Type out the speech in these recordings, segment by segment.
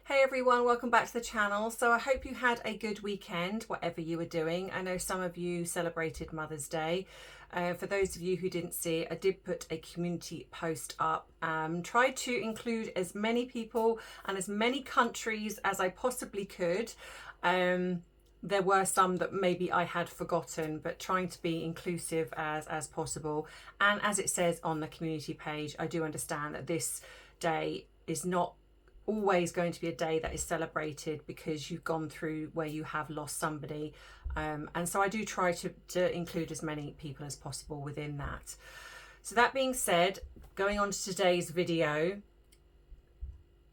Hey everyone, welcome back to the channel. So I hope you had a good weekend, whatever you were doing. I know some of you celebrated Mother's Day. For those of you who didn't see it, I did put a community post up. Tried to include as many people and as many countries as I possibly could. There were some that maybe I had forgotten, but trying to be inclusive as possible. And as it says on the community page, I do understand that this day is not always going to be a day that is celebrated because you've gone through where you have lost somebody, and so I do try to include as many people as possible within that. So that being said, going on to today's video,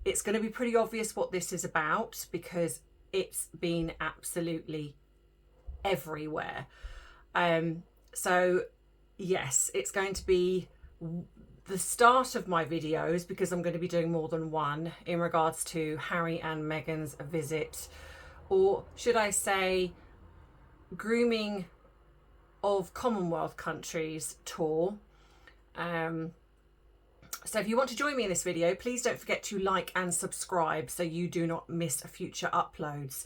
it's going to be pretty obvious what this is about because it's been absolutely everywhere. So yes, it's going to be the start of my videos because I'm going to be doing more than one in regards to Harry and Meghan's visit, or should I say grooming of Commonwealth countries tour. So if you want to join me in this video, please don't forget to like and subscribe so you do not miss future uploads.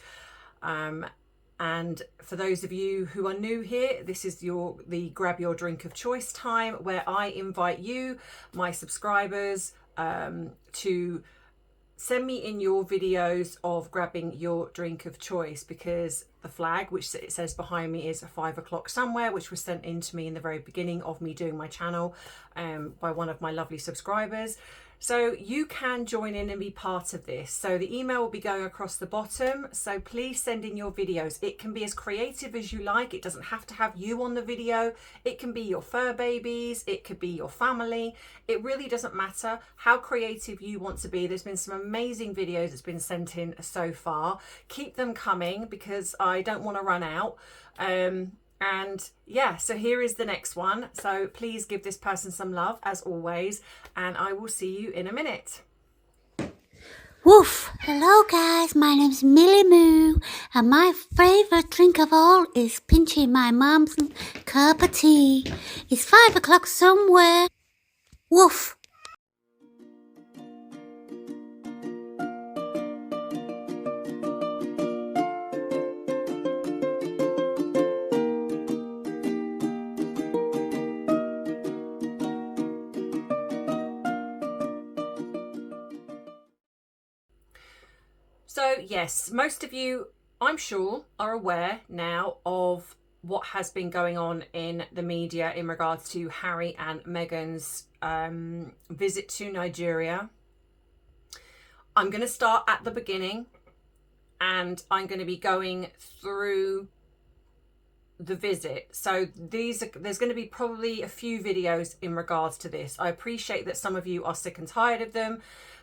And for those of you who are new here, this is the grab your drink of choice time, where I invite you, my subscribers, to send me in your videos of grabbing your drink of choice, because the flag, which it says behind me, is 5 o'clock somewhere, which was sent in to me in the very beginning of me doing my channel by one of my lovely subscribers. So you can join in and be part of this. So the email will be going across the bottom. So please send in your videos. It can be as creative as you like. It doesn't have to have you on the video. It can be your fur babies. It could be your family. It really doesn't matter how creative you want to be. There's been some amazing videos that's been sent in so far. Keep them coming because I don't want to run out. And yeah, so here is the next one. So please give this person some love as always, and I will see you in a minute. Woof! Hello guys, my name's Millie Moo, and my favourite drink of all is pinching my mum's cup of tea. It's 5 o'clock somewhere. Woof! So yes, most of you, I'm sure, are aware now of what has been going on in the media in regards to Harry and Meghan's visit to Nigeria. I'm going to start at the beginning and I'm going to be going through the visit. So there's going to be probably a few videos in regards to this. I appreciate that some of you are sick and tired of them,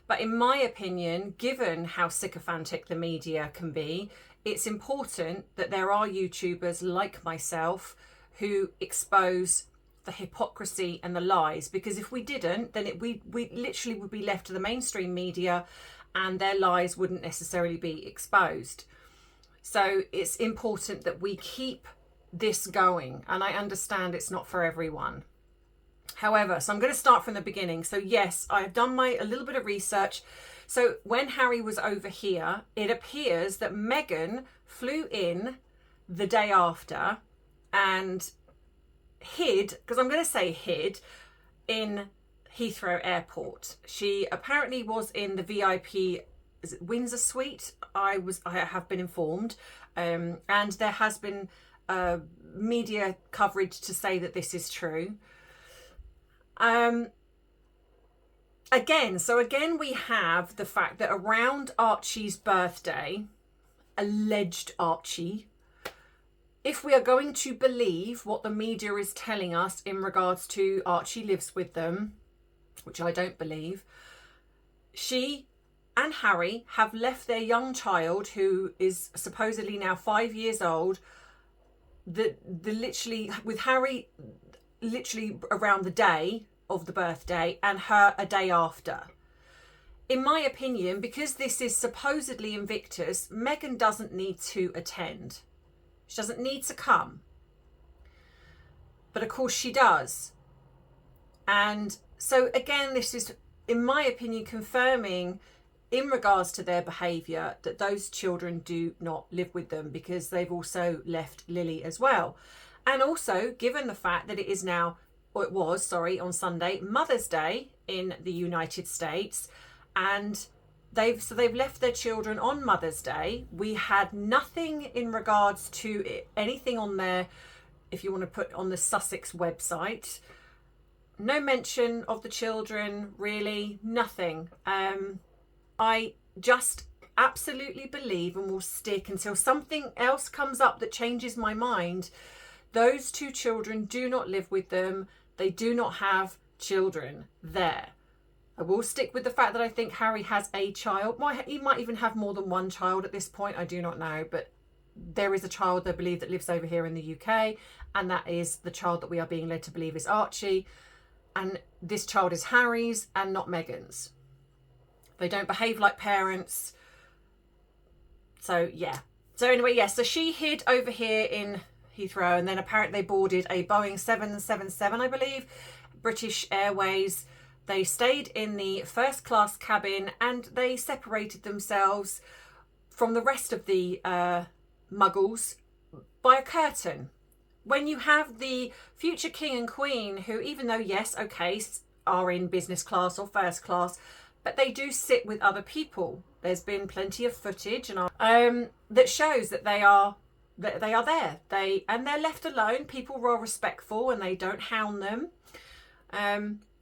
but in my opinion, given how sycophantic the media can be, it's important that there are YouTubers like myself who expose the hypocrisy and the lies, because if we didn't, then we literally would be left to the mainstream media and their lies wouldn't necessarily be exposed. So it's important that we keep this going, and I understand it's not for everyone. However, so I'm going to start from the beginning. So yes, I've done a little bit of research. So when Harry was over here, it appears that Meghan flew in the day after and hid, because I'm going to say hid, in Heathrow Airport. She apparently was in the VIP, is it Windsor suite? I have been informed, and there has been media coverage to say that this is true. Again, we have the fact that around Archie's birthday, alleged Archie, if we are going to believe what the media is telling us in regards to Archie lives with them, which I don't believe, she and Harry have left their young child, who is supposedly now 5 years old, literally with Harry literally around the day of the birthday and her a day after. In my opinion, because this is supposedly Invictus, Meghan doesn't need to attend. She doesn't need to come. But of course she does. And so again, this is, in my opinion, confirming in regards to their behaviour, that those children do not live with them, because they've also left Lily as well. And also, given the fact that it is now, or it was, sorry, on Sunday, Mother's Day in the United States, and they've left their children on Mother's Day. We had nothing in regards to anything on there, if you want to put on the Sussex website. No mention of the children, really, nothing. I just absolutely believe, and will stick until something else comes up that changes my mind, those two children do not live with them. They do not have children there. I will stick with the fact that I think Harry has a child. He might even have more than one child at this point. I do not know. But there is a child, I believe, that lives over here in the UK. And that is the child that we are being led to believe is Archie. And this child is Harry's and not Meghan's. They don't behave like parents. So, yeah. So anyway, yes. So she hid over here in Heathrow, and then apparently they boarded a Boeing 777, I believe, British Airways. They stayed in the first class cabin, and they separated themselves from the rest of the muggles by a curtain. When you have the future king and queen, who, even though, yes, okay, are in business class or first class, but they do sit with other people. There's been plenty of footage and that shows that they are there. They're left alone. People are respectful and they don't hound them.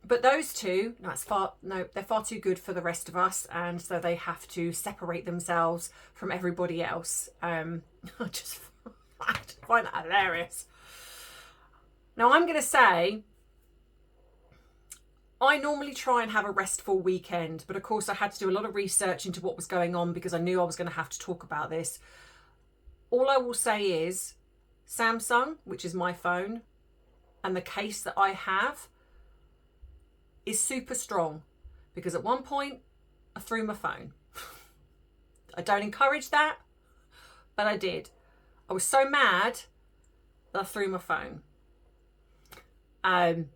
But those two, they're far too good for the rest of us, and so they have to separate themselves from everybody else. I just find that hilarious. Now, I'm going to say, I normally try and have a restful weekend, but of course I had to do a lot of research into what was going on because I knew I was going to have to talk about this. All I will say is Samsung, which is my phone, and the case that I have is super strong, because at one point I threw my phone. I don't encourage that, but I did. I was so mad that I threw my phone. And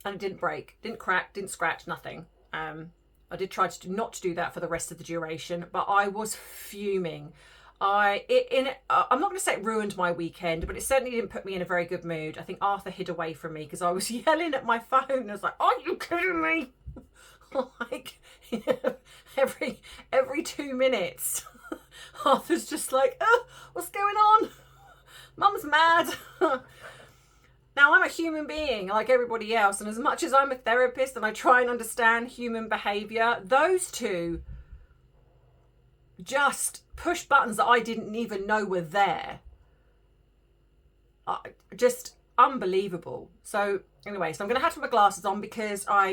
it didn't break, didn't crack, didn't scratch, nothing. I did try to not to do that for the rest of the duration, but I was fuming. I'm not going to say it ruined my weekend, but it certainly didn't put me in a very good mood. I think Arthur hid away from me because I was yelling at my phone. I was like, "Are you kidding me?" Like every 2 minutes, Arthur's just like, "Oh, what's going on? Mum's mad." Now, I'm a human being like everybody else, and as much as I'm a therapist and I try and understand human behaviour, those two just push buttons that I didn't even know were there. Just unbelievable. So anyway, so I'm going to have to put my glasses on because I've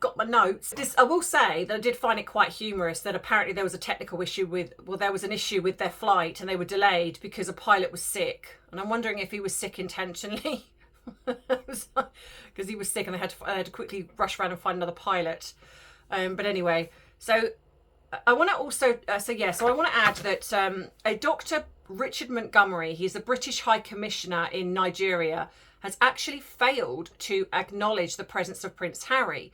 got my notes. I will say that I did find it quite humorous that apparently there was a technical issue there was an issue with their flight and they were delayed because a pilot was sick. And I'm wondering if he was sick intentionally. Because he was sick and I had to quickly rush around and find another pilot. But anyway, so I want to also, so I want to add that a Dr. Richard Montgomery, he's the British High Commissioner in Nigeria, has actually failed to acknowledge the presence of Prince Harry.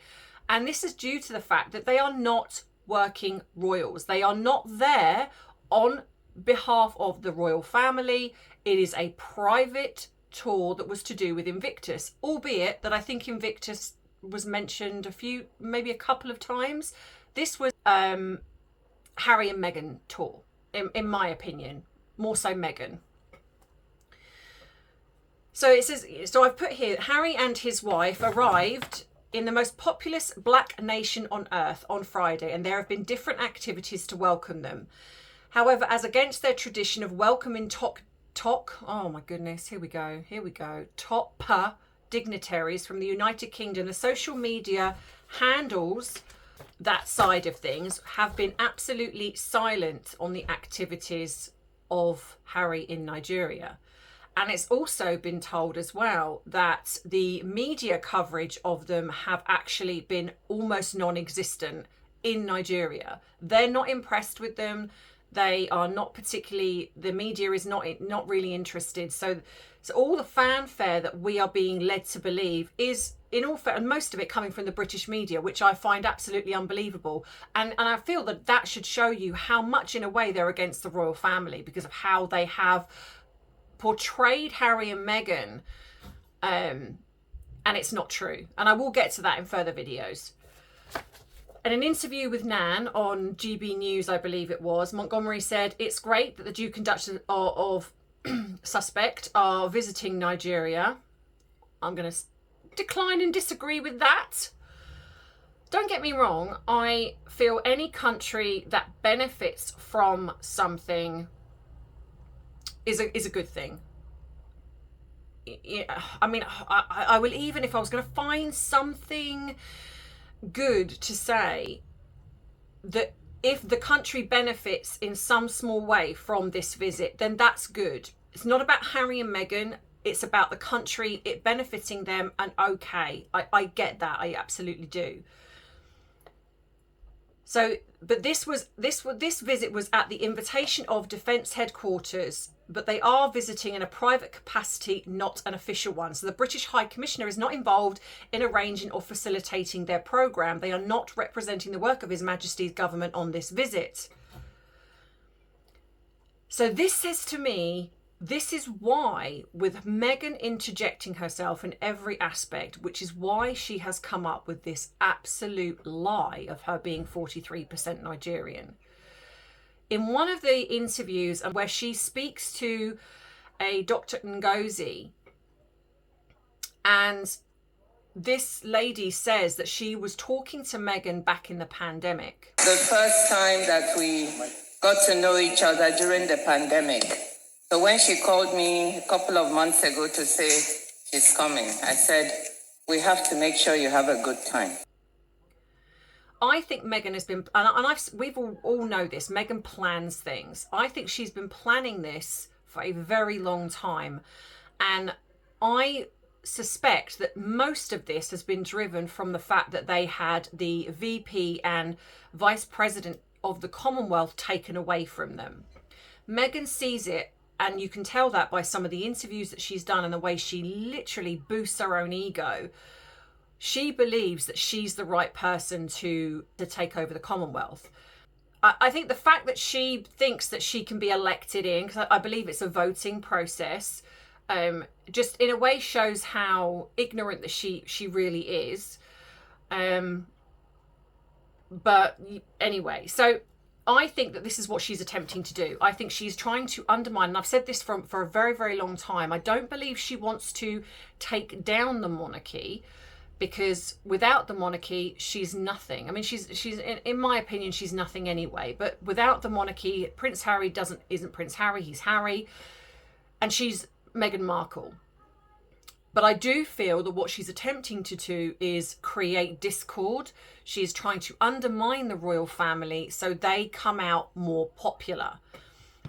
And this is due to the fact that they are not working royals. They are not there on behalf of the royal family. It is a private tour that was to do with Invictus, albeit that I think Invictus was mentioned maybe a couple of times. This was Harry and Meghan tour, in my opinion, more so Meghan. So it says, so I've put here, Harry and his wife arrived in the most populous black nation on earth on Friday, and there have been different activities to welcome them. However, as against their tradition of welcoming oh my goodness, here we go, TOPPA dignitaries from the United Kingdom, the social media handles that side of things have been absolutely silent on the activities of Harry in Nigeria. And it's also been told as well that the media coverage of them have actually been almost non-existent in Nigeria. They're not impressed with them. They are not particularly, the media is not really interested. So all the fanfare that we are being led to believe is in all fair, and most of it coming from the British media, which I find absolutely unbelievable. And I feel that that should show you how much, in a way, they're against the royal family because of how they have portrayed Harry and Meghan. And it's not true. And I will get to that in further videos. In an interview with Nan on GB News, I believe it was, Montgomery said, "It's great that the Duke and Duchess of Suspect are visiting Nigeria." I'm going to decline and disagree with that. Don't get me wrong. I feel any country that benefits from something is a good thing. Yeah, I mean, I will, even if I was going to find something good to say, that if the country benefits in some small way from this visit, then that's good. It's not about Harry and Meghan. It's about the country, it benefiting them, and okay, I get that. I absolutely do. So, but this visit was at the invitation of Defence Headquarters, but they are visiting in a private capacity, not an official one. So the British High Commissioner is not involved in arranging or facilitating their programme. They are not representing the work of His Majesty's government on this visit. So this says to me, this is why, with Meghan interjecting herself in every aspect, which is why she has come up with this absolute lie of her being 43% Nigerian. In one of the interviews where she speaks to a Dr. Ngozi, and this lady says that she was talking to Meghan back in the pandemic. The first time that we got to know each other during the pandemic. So when she called me a couple of months ago to say she's coming, I said, we have to make sure you have a good time. I think Meghan has been, we've all know this, Meghan plans things. I think she's been planning this for a very long time. And I suspect that most of this has been driven from the fact that they had the VP and Vice President of the Commonwealth taken away from them. Meghan sees it, and you can tell that by some of the interviews that she's done and the way she literally boosts her own ego. She believes that she's the right person to take over the Commonwealth. I think the fact that she thinks that she can be elected in, because I believe it's a voting process, just in a way shows how ignorant that she really is. But anyway, so I think that this is what she's attempting to do. I think she's trying to undermine, and I've said this for a very, very long time. I don't believe she wants to take down the monarchy, because without the monarchy, she's nothing. I mean, she's in my opinion, she's nothing anyway. But without the monarchy, Prince Harry isn't Prince Harry, he's Harry, and she's Meghan Markle. But I do feel that what she's attempting to do is create discord. She's trying to undermine the royal family so they come out more popular.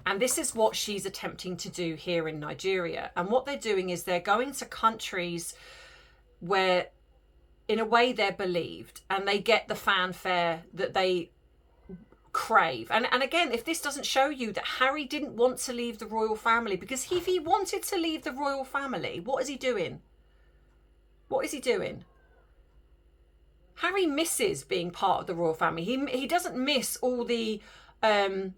And this is what she's attempting to do here in Nigeria. And what they're doing is they're going to countries where, in a way, they're believed and they get the fanfare that they crave. And again, if this doesn't show you that Harry didn't want to leave the royal family, because if he wanted to leave the royal family, what is he doing? What is he doing? Harry misses being part of the royal family. He doesn't miss all the as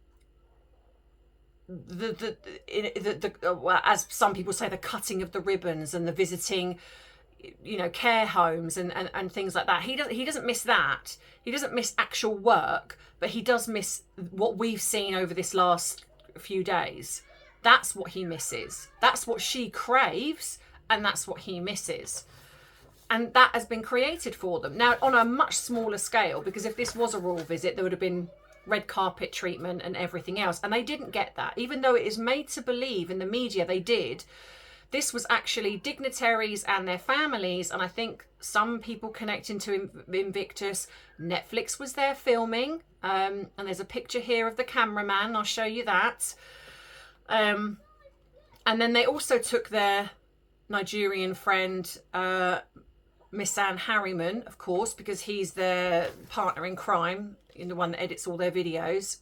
some people say, the cutting of the ribbons and the visiting, care homes and things like that. He doesn't miss that. He doesn't miss actual work, but he does miss what we've seen over this last few days. That's what he misses. That's what she craves, and that's what he misses. And that has been created for them. Now, on a much smaller scale, because if this was a royal visit, there would have been red carpet treatment and everything else. And they didn't get that. Even though it is made to believe in the media they did, this was actually dignitaries and their families, and I think some people connecting to Invictus. Netflix was there filming, and there's a picture here of the cameraman. I'll show you that. And then they also took their Nigerian friend, Miss Anne Harriman, of course, because he's their partner in crime, the one that edits all their videos.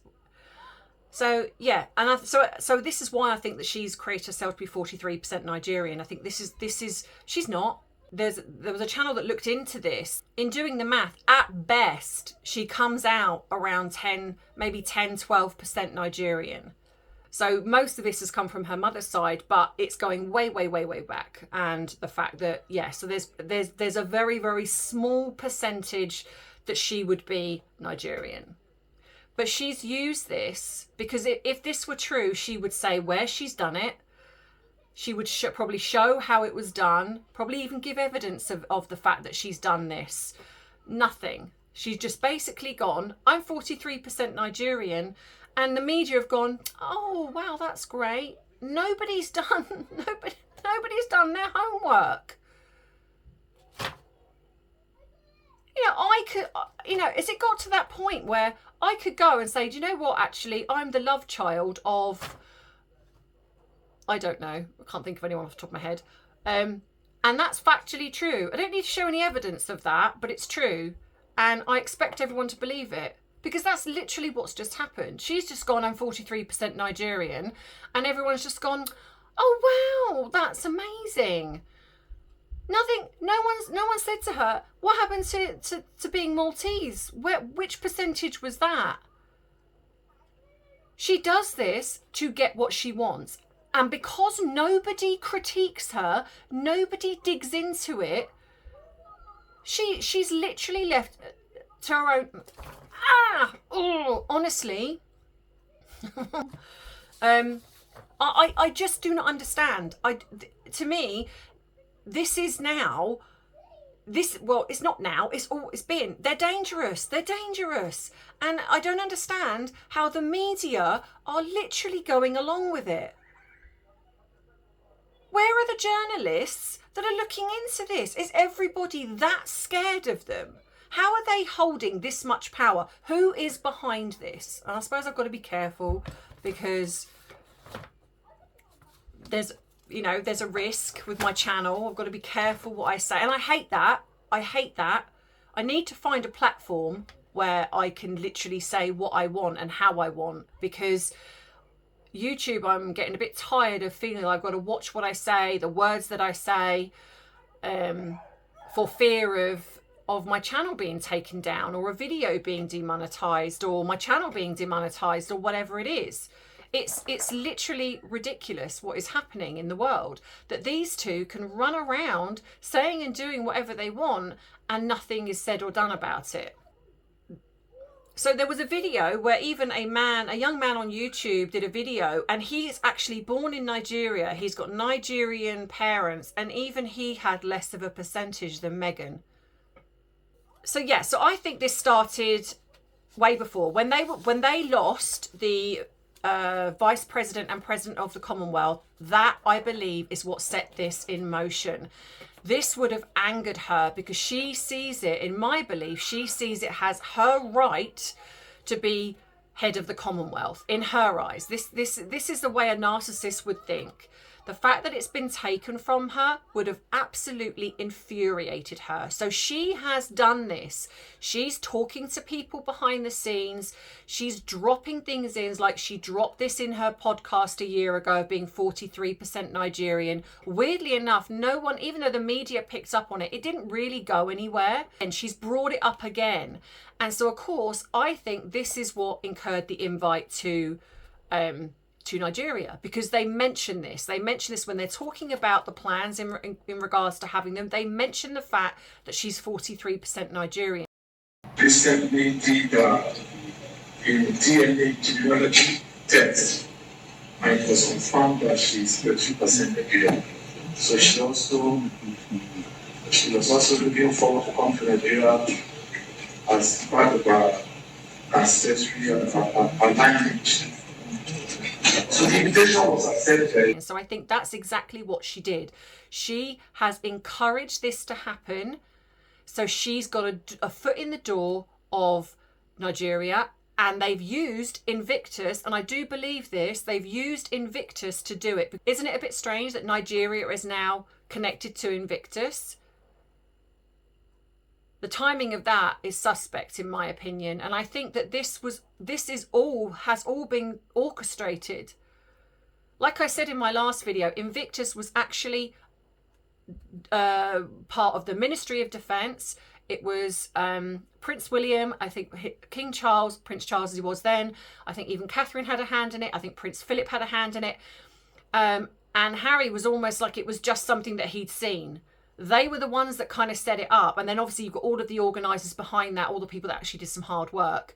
So yeah, and so this is why I think that she's created herself to be 43% Nigerian. I think this is she's not. there was a channel that looked into this. In doing the math, at best, she comes out around 12% Nigerian. So most of this has come from her mother's side, but it's going way, way, way, way back. And the fact that, so there's a very, very small percentage that she would be Nigerian. But she's used this because if this were true, she would say where she's done it. She would probably show how it was done, probably even give evidence of the fact that she's done this. Nothing. She's just basically gone, I'm 43% Nigerian, and the media have gone, oh, wow, that's great. Nobody's done their homework. I could, has it got to that point where I could go and say, do you know what, actually, I'm the love child of, I don't know, I can't think of anyone off the top of my head. And that's factually true. I don't need to show any evidence of that, but it's true. And I expect everyone to believe it. Because that's literally what's just happened. She's just gone, I'm 43% Nigerian. And everyone's just gone, oh, wow, that's amazing. No one said to her, what happened to being Maltese? Which percentage was that? She does this to get what she wants. And because nobody critiques her, nobody digs into it, she's literally left to her own... honestly. I just do not understand. To me, this is now... it's not now, it's been. They're dangerous. And I don't understand how the media are literally going along with it. Where are the journalists that are looking into this? Is everybody that scared of them? How are they holding this much power? Who is behind this? And I suppose I've got to be careful because there's a risk with my channel. I've got to be careful what I say. And I hate that. I need to find a platform where I can literally say what I want and how I want, because YouTube, I'm getting a bit tired of feeling like I've got to watch what I say, the words that I say, for fear of my channel being taken down, or a video being demonetized, or my channel being demonetized, or whatever it is. It's literally ridiculous what is happening in the world, that these two can run around saying and doing whatever they want and nothing is said or done about it. So there was a video where even a young man on YouTube did a video, and he's actually born in Nigeria. He's got Nigerian parents, and even he had less of a percentage than Meghan. So I think this started way before, when they lost the Vice President and President of the Commonwealth. That, I believe, is what set this in motion. This would have angered her because she sees it, in my belief, she sees it as her right to be head of the Commonwealth. In her eyes, this is the way a narcissist would think. The fact that it's been taken from her would have absolutely infuriated her. So she has done this. She's talking to people behind the scenes. She's dropping things in, like she dropped this in her podcast a year ago of being 43% Nigerian. Weirdly enough, no one, even though the media picked up on it, it didn't really go anywhere. And she's brought it up again. And so, of course, I think this is what incurred the invite to Nigeria, because they mention this. They mention this when they're talking about the plans in regards to having them. They mention the fact that she's 43% Nigerian. Recently did a DNA genealogy test, and it was confirmed that she's 30% Nigerian. So she was also looking forward to come to Nigeria as part of her ancestry and her language. So the invitation was accepted. So I think that's exactly what she did. She has encouraged this to happen. So she's got a foot in the door of Nigeria, and they've used Invictus, and I do believe this, they've used Invictus to do it. Isn't it a bit strange that Nigeria is now connected to Invictus? The timing of that is suspect, in my opinion, and I think that has all been orchestrated. Like I said in my last video, Invictus was actually part of the Ministry of Defence. It was Prince William, I think King Charles, Prince Charles as he was then. I think even Catherine had a hand in it. I think Prince Philip had a hand in it. And Harry was almost like it was just something that he'd seen. They were the ones that kind of set it up. And then obviously you've got all of the organisers behind that, all the people that actually did some hard work.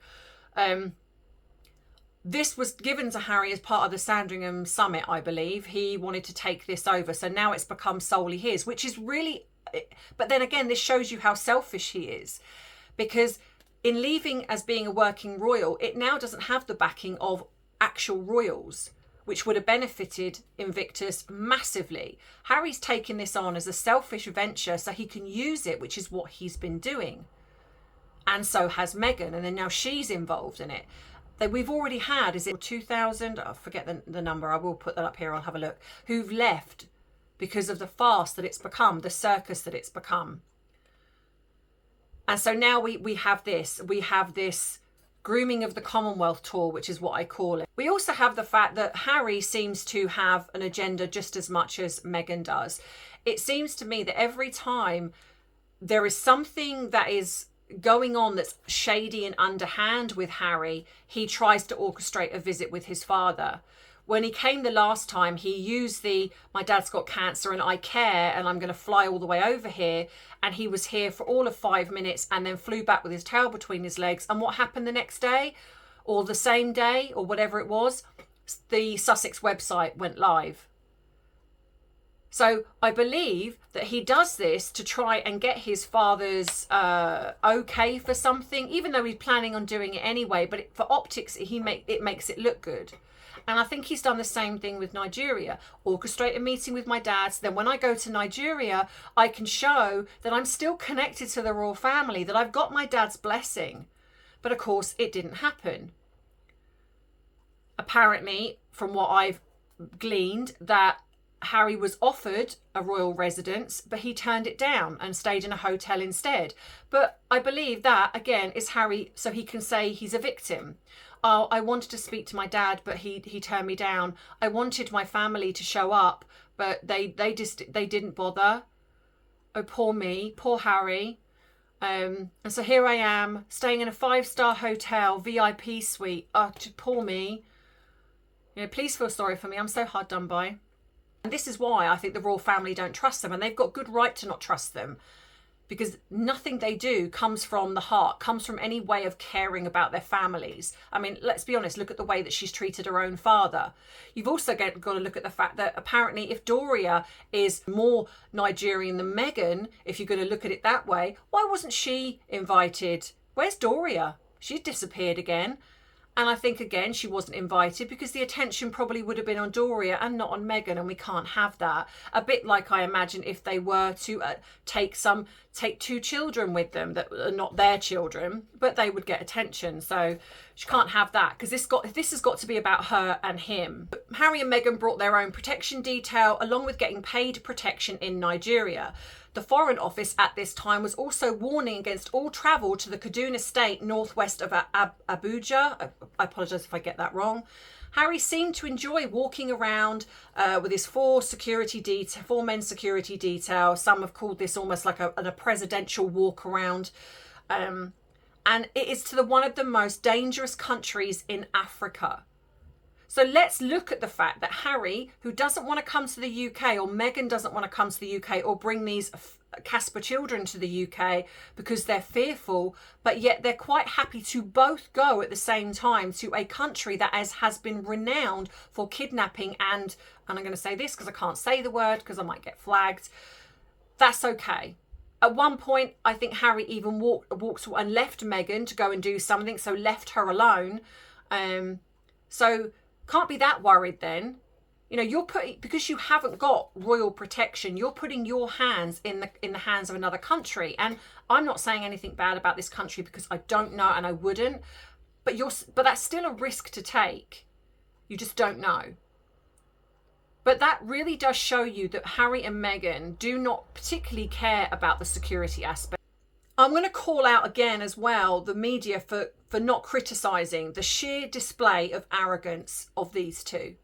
This was given to Harry as part of the Sandringham Summit, I believe. He wanted to take this over. So now it's become solely his, which is really... But then again, this shows you how selfish he is. Because in leaving as being a working royal, it now doesn't have the backing of actual royals, which would have benefited Invictus massively. Harry's taken this on as a selfish venture so he can use it, which is what he's been doing. And so has Meghan, and then now she's involved in it. That we've already had, is it 2,000? I forget the number. I will put that up here. I'll have a look. Who've left because of the farce that it's become, the circus that it's become. And so now we have this. We have this grooming of the Commonwealth tour, which is what I call it. We also have the fact that Harry seems to have an agenda just as much as Meghan does. It seems to me that every time there is something that is going on that's shady and underhand with Harry, he tries to orchestrate a visit with his father. When he came the last time, he used my dad's got cancer and I care and I'm going to fly all the way over here. And he was here for all of 5 minutes and then flew back with his tail between his legs. And what happened the next day or the same day or whatever it was, the Sussex website went live. So I believe that he does this to try and get his father's okay for something, even though he's planning on doing it anyway. But for optics, it makes it look good. And I think he's done the same thing with Nigeria. Orchestrate a meeting with my dad. So then when I go to Nigeria, I can show that I'm still connected to the royal family, that I've got my dad's blessing. But of course, it didn't happen. Apparently, from what I've gleaned, that Harry was offered a royal residence, but he turned it down and stayed in a hotel instead. But I believe that, again, is Harry so he can say he's a victim. Oh, I wanted to speak to my dad, but he turned me down. I wanted my family to show up, but they didn't bother. Oh, poor me, poor Harry. And so here I am, staying in a 5-star hotel, VIP suite. Oh, poor me. You know, please feel sorry for me. I'm so hard done by. And this is why I think the royal family don't trust them, and they've got good right to not trust them, because nothing they do comes from the heart, comes from any way of caring about their families. I mean, let's be honest, look at the way that she's treated her own father. You've also got to look at the fact that apparently if Doria is more Nigerian than Meghan, if you're going to look at it that way, why wasn't she invited? Where's Doria? She's disappeared again. And I think, again, she wasn't invited because the attention probably would have been on Doria and not on Meghan, and we can't have that. A bit like I imagine if they were to take 2 children with them that are not their children, but they would get attention. So she can't have that because this has got to be about her and him. Harry and Meghan brought their own protection detail along with getting paid protection in Nigeria. The Foreign Office at this time was also warning against all travel to the Kaduna state northwest of Abuja. I apologise if I get that wrong. Harry seemed to enjoy walking around with his 4 men security detail. Some have called this almost like a presidential walk around. And it is to one of the most dangerous countries in Africa. So let's look at the fact that Harry, who doesn't want to come to the UK, or Meghan doesn't want to come to the UK or bring these Casper children to the UK because they're fearful, but yet they're quite happy to both go at the same time to a country that has been renowned for kidnapping and I'm going to say this because I can't say the word because I might get flagged. That's okay. At one point, I think Harry even walked and left Meghan to go and do something, so left her alone. So can't be that worried then. You know, because you haven't got royal protection, you're putting your hands in the hands of another country. And I'm not saying anything bad about this country because I don't know and I wouldn't. But that's still a risk to take. You just don't know. But that really does show you that Harry and Meghan do not particularly care about the security aspect. I'm going to call out again as well the media for not criticising the sheer display of arrogance of these two.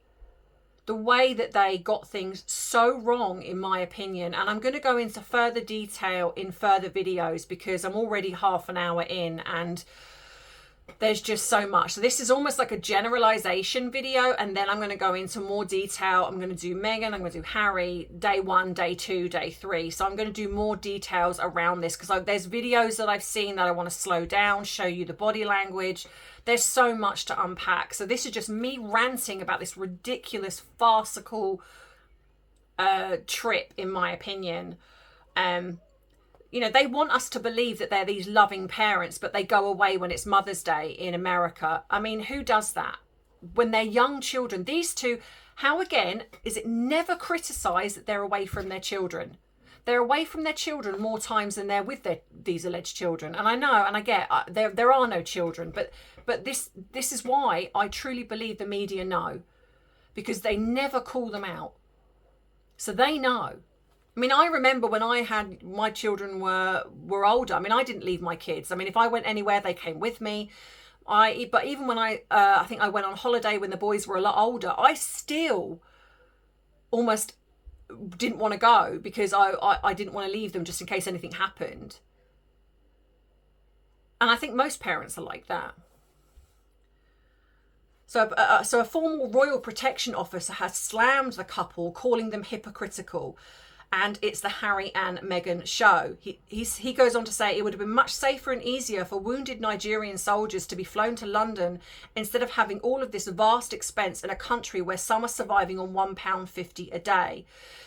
the way that they got things so wrong, in my opinion. And I'm going to go into further detail in further videos because I'm already half an hour in and there's just so much. So this is almost like a generalization video, and then I'm going to go into more detail. I'm going to do Meghan, I'm going to do Harry, day 1, day 2, day 3. So I'm going to do more details around this because there's videos that I've seen that I want to slow down, show you the body language. There's so much to unpack. So this is just me ranting about this ridiculous, farcical trip, in my opinion. You know, they want us to believe that they're these loving parents, but they go away when it's Mother's Day in America. I mean, who does that? When they're young children, these two, how again is it never criticised that they're away from their children? They're away from their children more times than they're with these alleged children. And I know, and I get, there are no children, but this is why I truly believe the media know, because they never call them out. So they know. I mean, I remember when I had my children were older. I mean, I didn't leave my kids. I mean, if I went anywhere, they came with me. But even when I think I went on holiday when the boys were a lot older, I still almost didn't want to go because I didn't want to leave them just in case anything happened. And I think most parents are like that. So a former royal protection officer has slammed the couple, calling them hypocritical. And it's the Harry and Meghan show. He goes on to say it would have been much safer and easier for wounded Nigerian soldiers to be flown to London instead of having all of this vast expense in a country where some are surviving on £1.50 a day.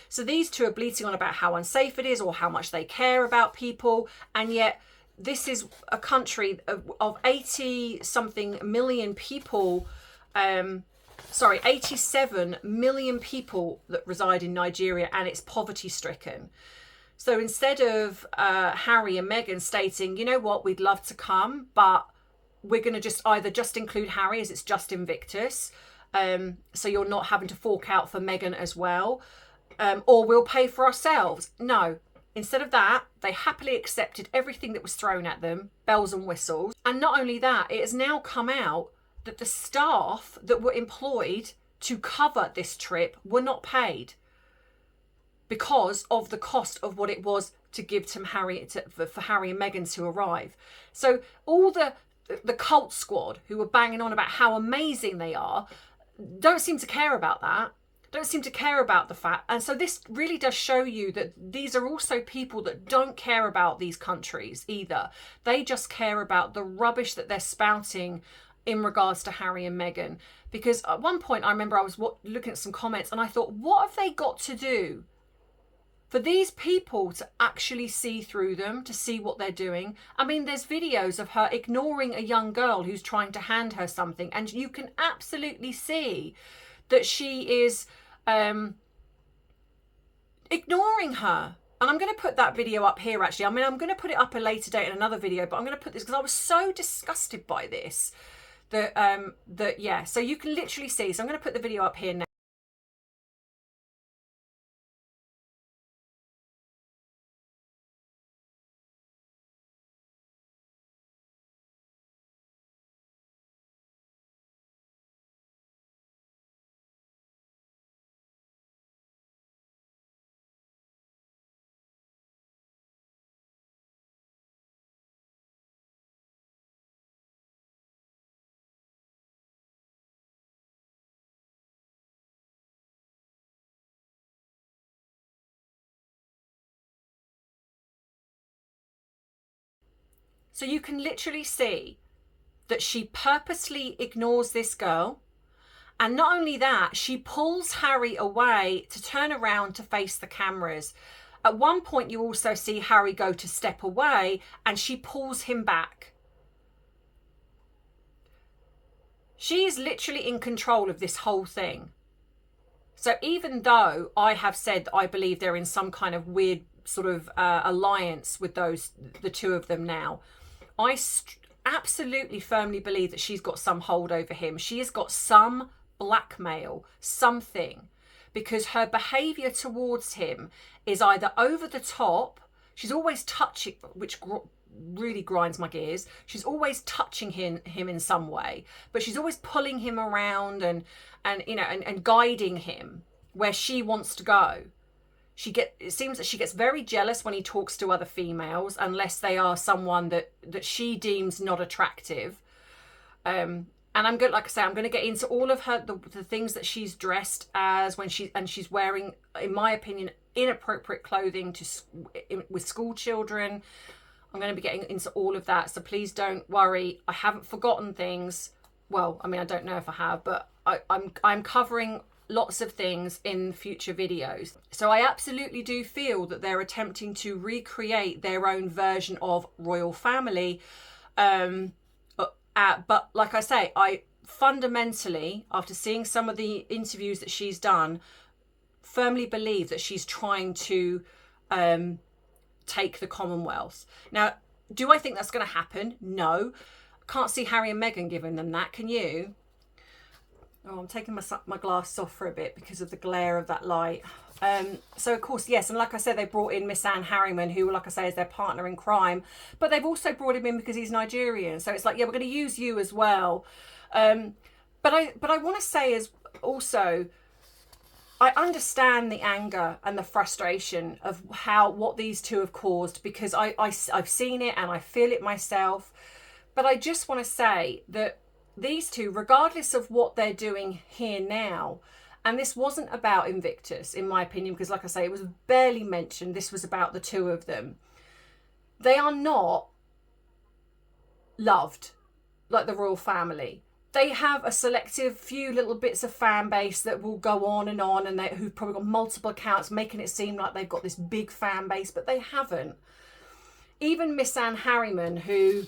So these two are bleating on about how unsafe it is or how much they care about people. And yet this is a country of 80-something million people, 87 million people that reside in Nigeria, and it's poverty stricken. So instead of Harry and Meghan stating, you know what, we'd love to come, but we're going to just include Harry as it's just Invictus. So you're not having to fork out for Meghan as well. Or we'll pay for ourselves. No. Instead of that, they happily accepted everything that was thrown at them, bells and whistles. And not only that, it has now come out that the staff that were employed to cover this trip were not paid because of the cost of what it was to give to Harry, for Harry and Meghan to arrive. So all the cult squad who were banging on about how amazing they are don't seem to care about that. Don't seem to care about the fact. And so this really does show you that these are also people that don't care about these countries either. They just care about the rubbish that they're spouting in regards to Harry and Meghan. Because at one point I remember I was looking at some comments and I thought, what have they got to do for these people to actually see through them, to see what they're doing? I mean, there's videos of her ignoring a young girl who's trying to hand her something, and you can absolutely see that she is ignoring her. And I'm going to put that video up here actually. I mean, I'm going to put it up a later date in another video, but I'm going to put this because I was so disgusted by this. Yeah, so you can literally see. So I'm going to put the video up here now. So you can literally see that she purposely ignores this girl. And not only that, she pulls Harry away to turn around to face the cameras. At one point, you also see Harry go to step away and she pulls him back. She is literally in control of this whole thing. So even though I have said that I believe they're in some kind of weird sort of alliance with the two of them now, I absolutely firmly believe that she's got some hold over him. She has got some blackmail, something, because her behaviour towards him is either over the top. She's always touching, which really grinds my gears. She's always touching him in some way, but she's always pulling him around and guiding him where she wants to go. It seems that she gets very jealous when he talks to other females, unless they are someone that she deems not attractive. And I'm going, like I say, I'm going to get into all of the things that she's dressed as when she's wearing, in my opinion, inappropriate clothing with school children. I'm going to be getting into all of that, so please don't worry. I haven't forgotten things. Well, I mean, I don't know if I have, but I'm covering lots of things in future videos. So I absolutely do feel that they're attempting to recreate their own version of royal family. But like I say, I fundamentally, after seeing some of the interviews that she's done, firmly believe that she's trying to take the Commonwealth. Now, do I think that's going to happen? No. Can't see Harry and Meghan giving them that. Can you? Oh, I'm taking my glasses off for a bit because of the glare of that light. So, of course, yes. And like I said, they brought in Miss Anne Harriman, who, like I say, is their partner in crime. But they've also brought him in because he's Nigerian. So it's like, yeah, we're going to use you as well. But I want to say is also, I understand the anger and the frustration of what these two have caused, because I've seen it and I feel it myself. But I just want to say that these two, regardless of what they're doing here now, and this wasn't about Invictus, in my opinion, because like I say, it was barely mentioned. This was about the two of them. They are not loved like the royal family. They have a selective few little bits of fan base that will go on, and who've probably got multiple accounts, making it seem like they've got this big fan base, but they haven't. Even Miss Anne Harriman, who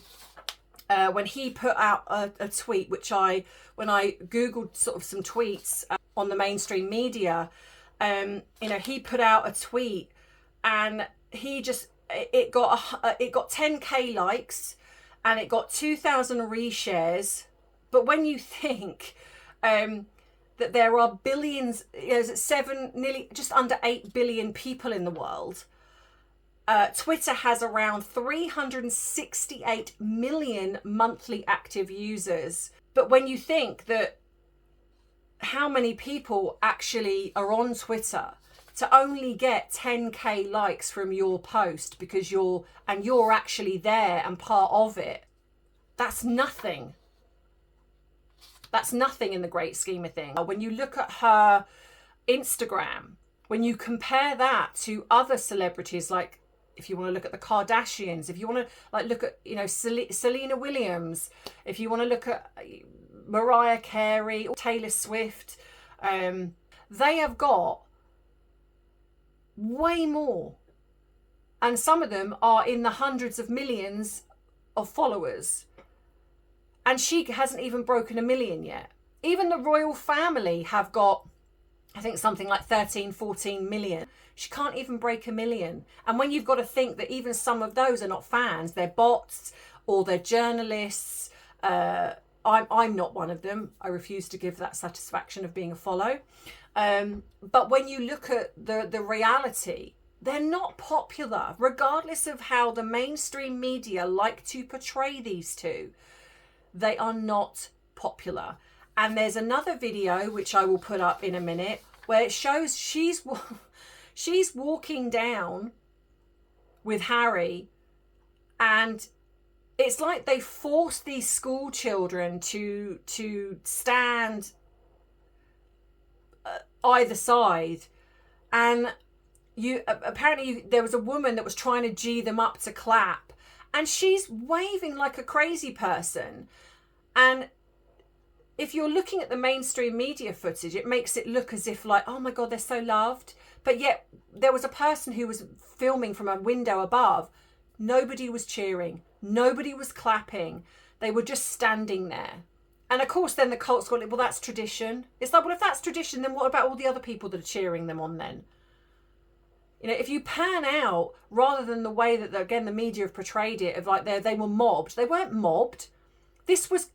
when he put out a tweet, when I googled sort of some tweets on the mainstream media, he put out a tweet, and it got 10k likes, and it got 2,000 reshares. But when you think that there are billions, nearly just under 8 billion people in the world, Twitter has around 368 million monthly active users. But when you think that how many people actually are on Twitter, to only get 10k likes from your post because you're actually there and part of it, that's nothing. That's nothing in the great scheme of things. When you look at her Instagram, when you compare that to other celebrities, like if you want to look at the Kardashians, if you want to look at Selena Williams, if you want to look at Mariah Carey, Taylor Swift, they have got way more, and some of them are in the hundreds of millions of followers, and she hasn't even broken 1 million yet. Even the royal family have got, I think, something like 13-14 million. She can't even break 1 million. And when you've got to think that even some of those are not fans, they're bots or they're journalists. I'm not one of them. I refuse to give that satisfaction of being a follow. But when you look at the reality, they're not popular, regardless of how the mainstream media like to portray these two. They are not popular. And there's another video, which I will put up in a minute, where it shows she's walking down with Harry, and it's like they forced these school children to stand either side. And apparently there was a woman that was trying to G them up to clap, and she's waving like a crazy person. And if you're looking at the mainstream media footage, it makes it look as if like, oh my God, they're so loved. But yet there was a person who was filming from a window above. Nobody was cheering. Nobody was clapping. They were just standing there. And of course, then the cult's got, well, that's tradition. It's like, well, if that's tradition, then what about all the other people that are cheering them on then? If you pan out, rather than the way that, again, the media have portrayed it, of like they were mobbed. They weren't mobbed. This was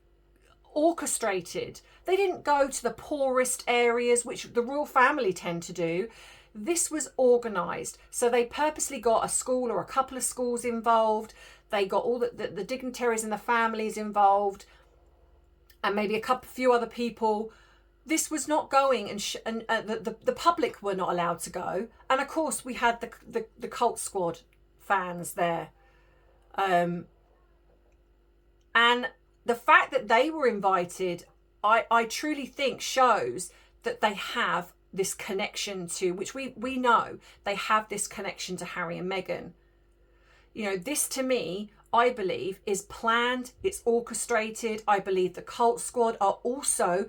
orchestrated. They didn't go to the poorest areas, which the royal family tend to do. This was organised. So they purposely got a school or a couple of schools involved. They got all the dignitaries and the families involved, and maybe a few other people. This was not going, and the public were not allowed to go. And of course, we had the Cult Squad fans there, and the fact that they were invited, I truly think shows that they have this connection to, which we know they have this connection to Harry and Meghan. You know, this to me, I believe, is planned, it's orchestrated. I believe the Cult Squad are also,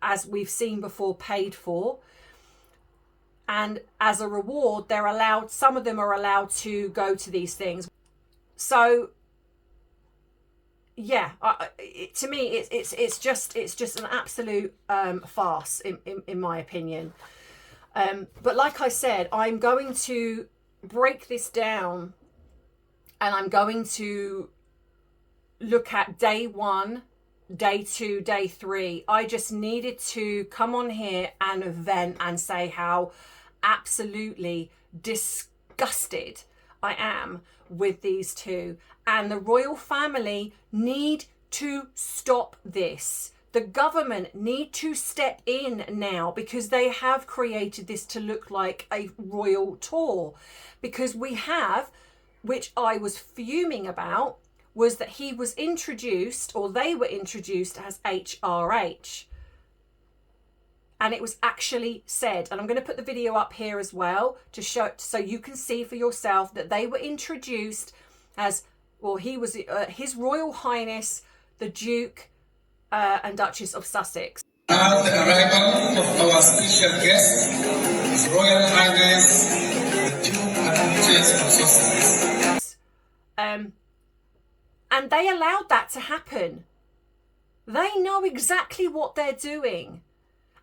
as we've seen before, paid for. And as a reward, some of them are allowed to go to these things. So, yeah, to me, it's just an absolute farce, in my opinion. But like I said, I'm going to break this down, and I'm going to look at day 1, day 2, day 3. I just needed to come on here and vent and say how absolutely disgusted I am with these two. And the royal family need to stop this. The government need to step in now, because they have created this to look like a royal tour. Because we have, which I was fuming about, was that he was introduced, or they were introduced as HRH. And it was actually said, and I'm going to put the video up here as well to show, so you can see for yourself that they were introduced as, well, he was His Royal Highness the Duke and Duchess of Sussex. Now the arrival of our special guest, His Royal Highness the Duke and Duchess of Sussex. And they allowed that to happen. They know exactly what they're doing.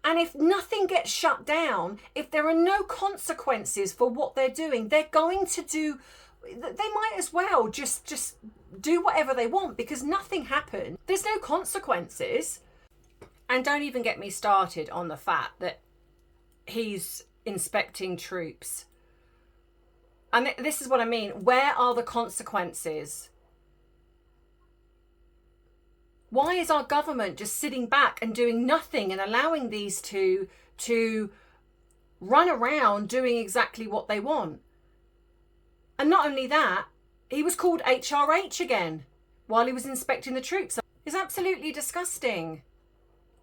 And if nothing gets shut down, if there are no consequences for what they're doing, they're going to do, they might as well just do whatever they want, because nothing happened. There's no consequences. And don't even get me started on the fact that he's inspecting troops. And this is what I mean. Where are the consequences? Why is our government just sitting back and doing nothing and allowing these two to run around doing exactly what they want? And not only that, he was called HRH again while he was inspecting the troops. It's absolutely disgusting.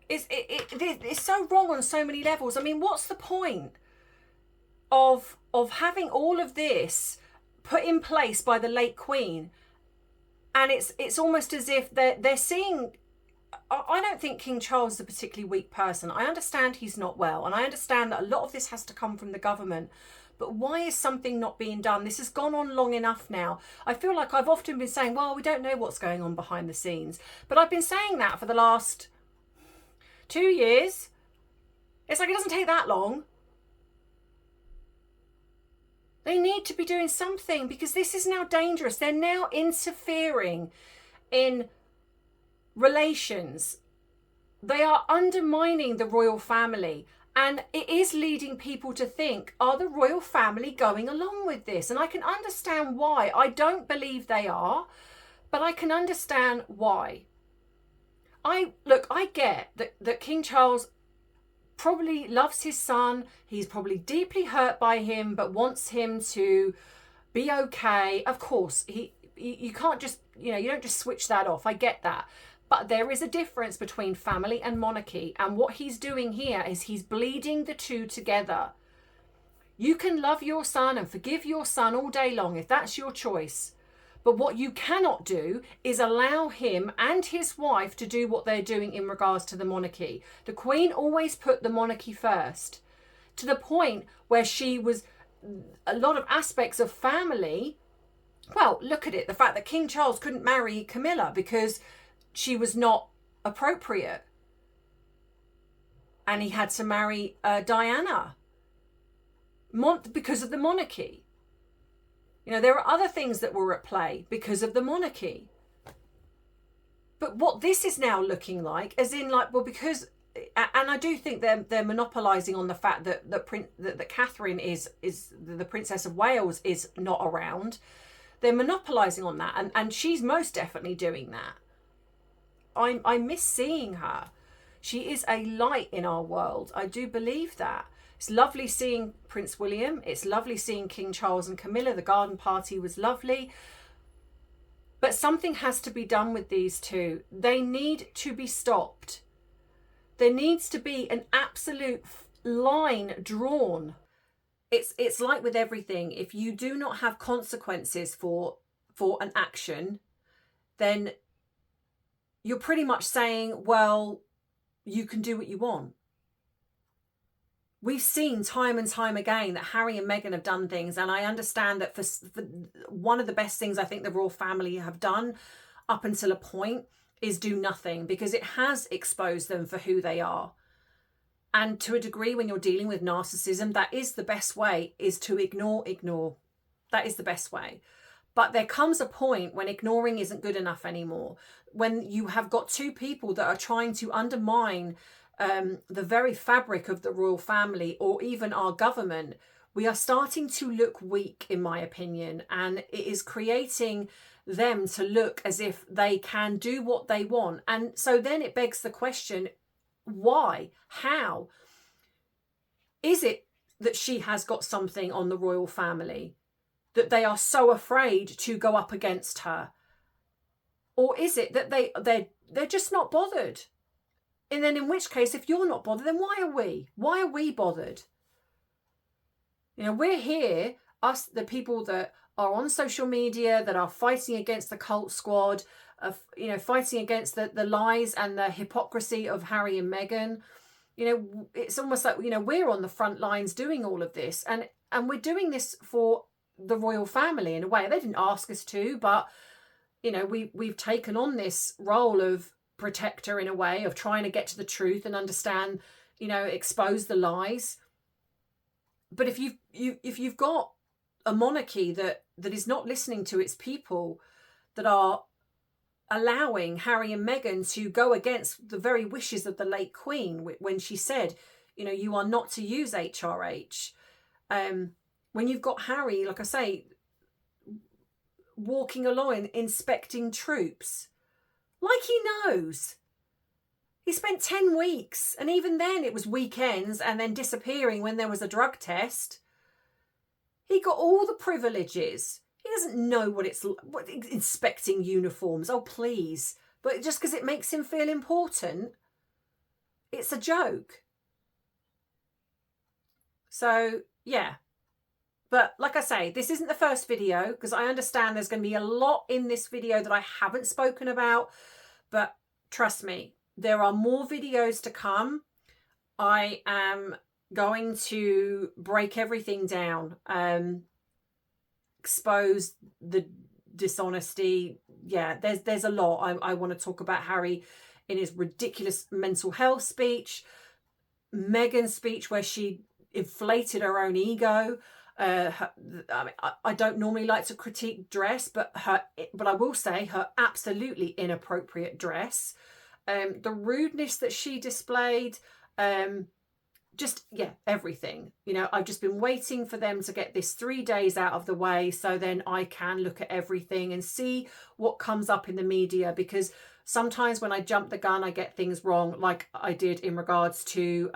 It's so wrong on so many levels. I mean, what's the point of having all of this put in place by the late Queen? And it's almost as if they're seeing... I don't think King Charles is a particularly weak person. I understand he's not well, and I understand that a lot of this has to come from the government. But why is something not being done? This has gone on long enough now. I feel like I've often been saying, well, we don't know what's going on behind the scenes. But I've been saying that for the last 2 years. It's like it doesn't take that long. They need to be doing something, because this is now dangerous. They're now interfering in relations. They are undermining the royal family. And it is leading people to think, are the royal family going along with this? And I can understand why. I don't believe they are, but I can understand why. I get that King Charles probably loves his son. He's probably deeply hurt by him, but wants him to be okay. Of course, you can't just, you don't just switch that off. I get that. But there is a difference between family and monarchy. And what he's doing here is he's bleeding the two together. You can love your son and forgive your son all day long if that's your choice. But what you cannot do is allow him and his wife to do what they're doing in regards to the monarchy. The Queen always put the monarchy first, to the point where she was, a lot of aspects of family, well, look at it. The fact that King Charles couldn't marry Camilla because she was not appropriate. And he had to marry Diana because of the monarchy. There are other things that were at play because of the monarchy. But what this is now looking like, as in like, well, because, and I do think they're monopolising on the fact that Catherine is the Princess of Wales is not around. They're monopolising on that, and she's most definitely doing that. I miss seeing her. She is a light in our world. I do believe that. It's lovely seeing Prince William. It's lovely seeing King Charles and Camilla. The garden party was lovely. But something has to be done with these two. They need to be stopped. There needs to be an absolute line drawn. It's like with everything. If you do not have consequences for an action, then you're pretty much saying, well, you can do what you want. We've seen time and time again that Harry and Meghan have done things, and I understand that for one of the best things I think the royal family have done up until a point is do nothing, because it has exposed them for who they are. And to a degree, when you're dealing with narcissism, that is the best way, is to ignore. That is the best way. But there comes a point when ignoring isn't good enough anymore. When you have got two people that are trying to undermine the very fabric of the royal family, or even our government, we are starting to look weak, in my opinion. And it is creating them to look as if they can do what they want. And so then it begs the question, why? How? Is it that she has got something on the royal family that they are so afraid to go up against her? Or is it that they're just not bothered? And then in which case, if you're not bothered, then why are we? Why are we bothered? You know, we're here, us, the people that are on social media, that are fighting against the cult squad, you know, fighting against the lies and the hypocrisy of Harry and Meghan. You know, it's almost like, you know, we're on the front lines doing all of this. And we're doing this for the royal family in a way. They didn't ask us to, but, you know, we've taken on this role of protector in a way, of trying to get to the truth and understand, you know, expose the lies. But if you've got a monarchy that is not listening to its people, that are allowing Harry and Meghan to go against the very wishes of the late Queen when she said, you know, you are not to use HRH. When you've got Harry, like I say, walking along inspecting troops, like he knows. He spent 10 weeks, and even then it was weekends and then disappearing when there was a drug test. He got all the privileges. He doesn't know what it's like, inspecting uniforms. Oh, please. But just because it makes him feel important, it's a joke. So, yeah. But like I say, this isn't the first video, because I understand there's going to be a lot in this video that I haven't spoken about. But trust me, there are more videos to come. I am going to break everything down, expose the dishonesty. Yeah, there's a lot. I want to talk about Harry in his ridiculous mental health speech, Meghan's speech where she inflated her own ego. I don't normally like to critique dress, but I will say her absolutely inappropriate dress, the rudeness that she displayed, just, yeah, everything. You know, I've just been waiting for them to get this 3 days out of the way, so then I can look at everything and see what comes up in the media, because sometimes when I jump the gun, I get things wrong, like I did in regards to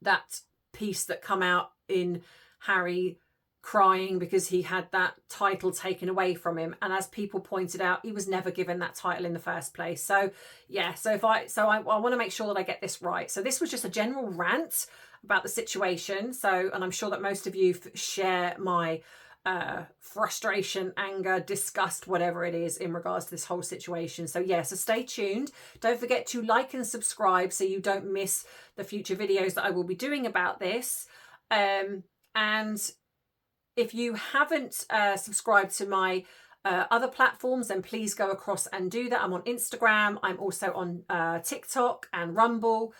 that piece that come out in Harry crying because he had that title taken away from him, and as people pointed out, he was never given that title in the first place. So yeah, I want to make sure that I get this right. So this was just a general rant about the situation. So, and I'm sure that most of you share my frustration, anger, disgust, whatever it is in regards to this whole situation. So yeah, so stay tuned. Don't forget to like and subscribe so you don't miss the future videos that I will be doing about this. And if you haven't subscribed to my other platforms, then please go across and do that. I'm on Instagram. I'm also on TikTok and Rumble.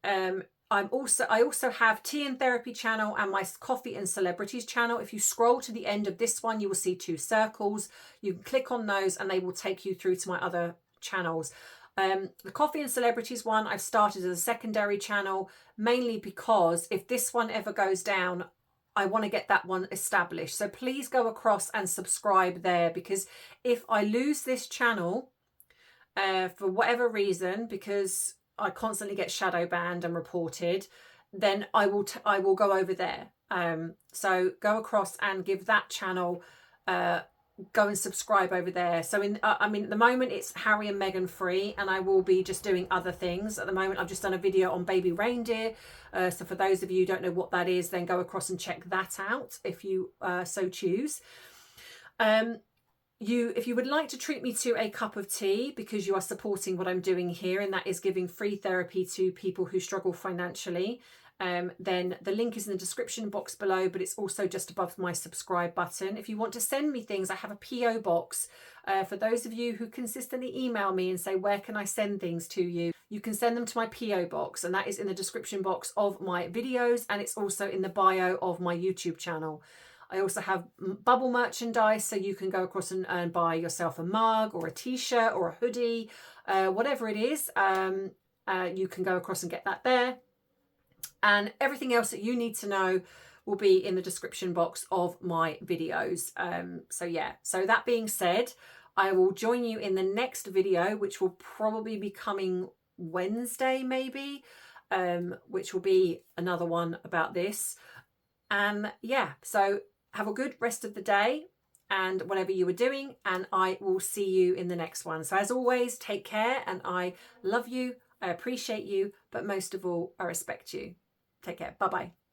I also have Tea and Therapy channel and my Coffee and Celebrities channel. If you scroll to the end of this one, you will see 2 circles. You can click on those and they will take you through to my other channels. The Coffee and Celebrities one I've started as a secondary channel, mainly because if this one ever goes down, I want to get that one established. So please go across and subscribe there, because if I lose this channel for whatever reason, because I constantly get shadow banned and reported, then I will go over there. So go across and give that channel, go and subscribe over there. So I mean, at the moment it's Harry and Meghan free, and I will be just doing other things. At the moment I've just done a video on baby reindeer, so for those of you who don't know what that is, then go across and check that out if you so choose. If you would like to treat me to a cup of tea, because you are supporting what I'm doing here, and that is giving free therapy to people who struggle financially, then the link is in the description box below, but it's also just above my subscribe button. If you want to send me things, I have a PO box. For those of you who consistently email me and say, where can I send things to you? You can send them to my PO box, and that is in the description box of my videos, and it's also in the bio of my YouTube channel. I also have bubble merchandise, so you can go across and buy yourself a mug or a t-shirt or a hoodie, whatever it is. You can go across and get that there. And everything else that you need to know will be in the description box of my videos. So yeah, so that being said, I will join you in the next video, which will probably be coming Wednesday maybe, which will be another one about this. And yeah, so have a good rest of the day and whatever you were doing, and I will see you in the next one. So as always, take care, and I love you, I appreciate you, but most of all, I respect you. Take care. Bye-bye.